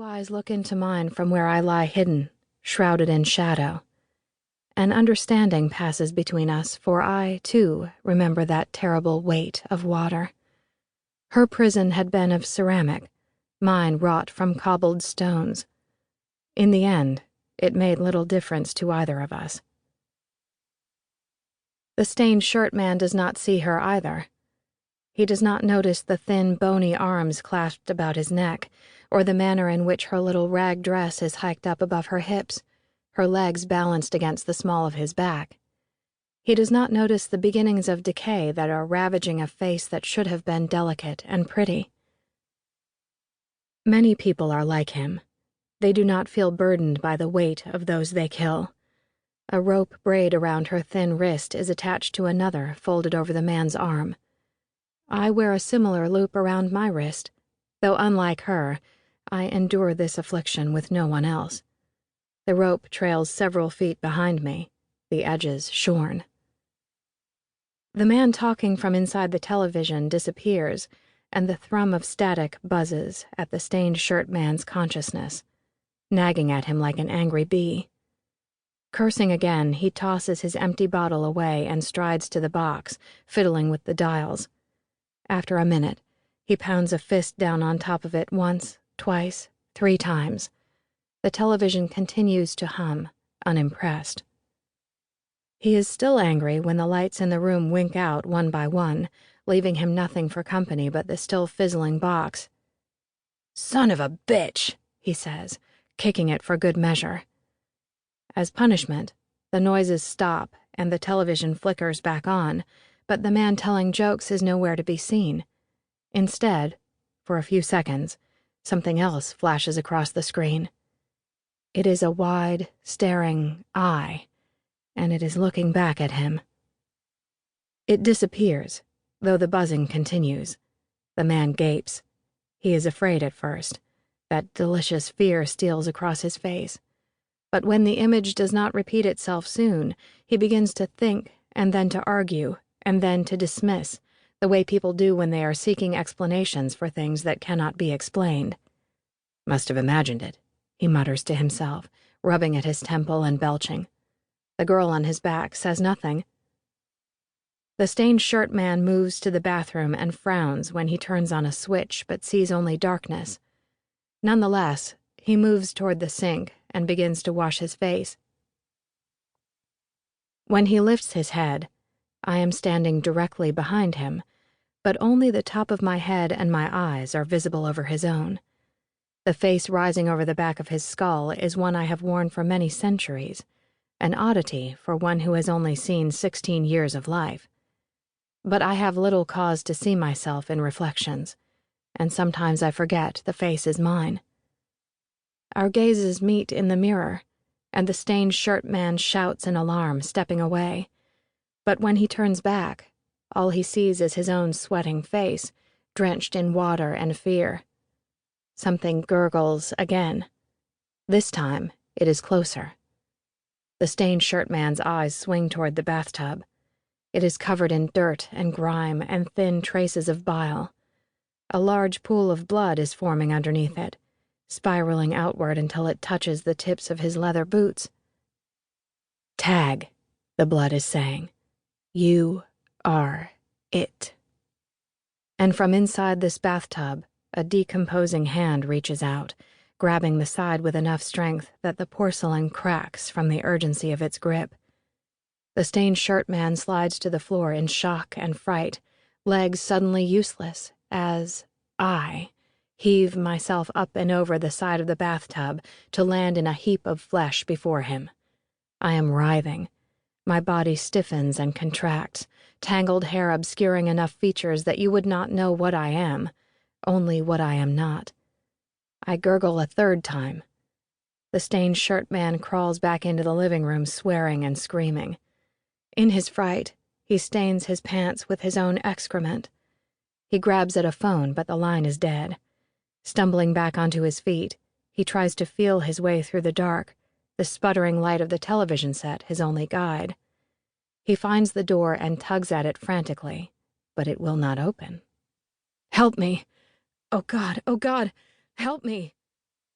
eyes look into mine from where I lie hidden, shrouded in shadow. An understanding passes between us, for I, too, remember that terrible weight of water. Her prison had been of ceramic, mine wrought from cobbled stones. In the end, it made little difference to either of us. The stained shirt man does not see her either. He does not notice the thin, bony arms clasped about his neck, or the manner in which her little rag dress is hiked up above her hips, her legs balanced against the small of his back. He does not notice the beginnings of decay that are ravaging a face that should have been delicate and pretty. Many people are like him. They do not feel burdened by the weight of those they kill. A rope braid around her thin wrist is attached to another folded over the man's arm. I wear a similar loop around my wrist, though unlike her, I endure this affliction with no one else. The rope trails several feet behind me, the edges shorn. The man talking from inside the television disappears, and the thrum of static buzzes at the stained shirt man's consciousness, nagging at him like an angry bee. Cursing again, he tosses his empty bottle away and strides to the box, fiddling with the dials. After a minute, he pounds a fist down on top of it once, twice, 3 times. The television continues to hum, unimpressed. He is still angry when the lights in the room wink out one by one, leaving him nothing for company but the still fizzling box. "Son of a bitch," he says, kicking it for good measure. As punishment, the noises stop and the television flickers back on, but the man telling jokes is nowhere to be seen. Instead, for a few seconds, something else flashes across the screen. It is a wide, staring eye, and it is looking back at him. It disappears, though the buzzing continues. The man gapes. He is afraid at first. That delicious fear steals across his face. But when the image does not repeat itself soon, he begins to think, and then to argue, and then to dismiss, the way people do when they are seeking explanations for things that cannot be explained. "Must have imagined it," he mutters to himself, rubbing at his temple and belching. The girl on his back says nothing. The stained shirt man moves to the bathroom and frowns when he turns on a switch but sees only darkness. Nonetheless, he moves toward the sink and begins to wash his face. When he lifts his head, I am standing directly behind him, but only the top of my head and my eyes are visible over his own. The face rising over the back of his skull is one I have worn for many centuries, an oddity for one who has only seen 16 years of life. But I have little cause to see myself in reflections, and sometimes I forget the face is mine. Our gazes meet in the mirror, and the stained shirt man shouts in alarm, stepping away. But when he turns back, all he sees is his own sweating face, drenched in water and fear. Something gurgles again. This time, it is closer. The stained shirt man's eyes swing toward the bathtub. It is covered in dirt and grime and thin traces of bile. A large pool of blood is forming underneath it, spiraling outward until it touches the tips of his leather boots. "Tag," the blood is saying. "You are it." And from inside this bathtub, a decomposing hand reaches out, grabbing the side with enough strength that the porcelain cracks from the urgency of its grip. The stained shirt man slides to the floor in shock and fright, legs suddenly useless, as I heave myself up and over the side of the bathtub to land in a heap of flesh before him. I am writhing. My body stiffens and contracts, tangled hair obscuring enough features that you would not know what I am, only what I am not. I gurgle a 3rd time. The stained shirt man crawls back into the living room, swearing and screaming. In his fright, he stains his pants with his own excrement. He grabs at a phone, but the line is dead. Stumbling back onto his feet, he tries to feel his way through the dark, the sputtering light of the television set his only guide. He finds the door and tugs at it frantically, but it will not open. "Help me! Oh God, help me!"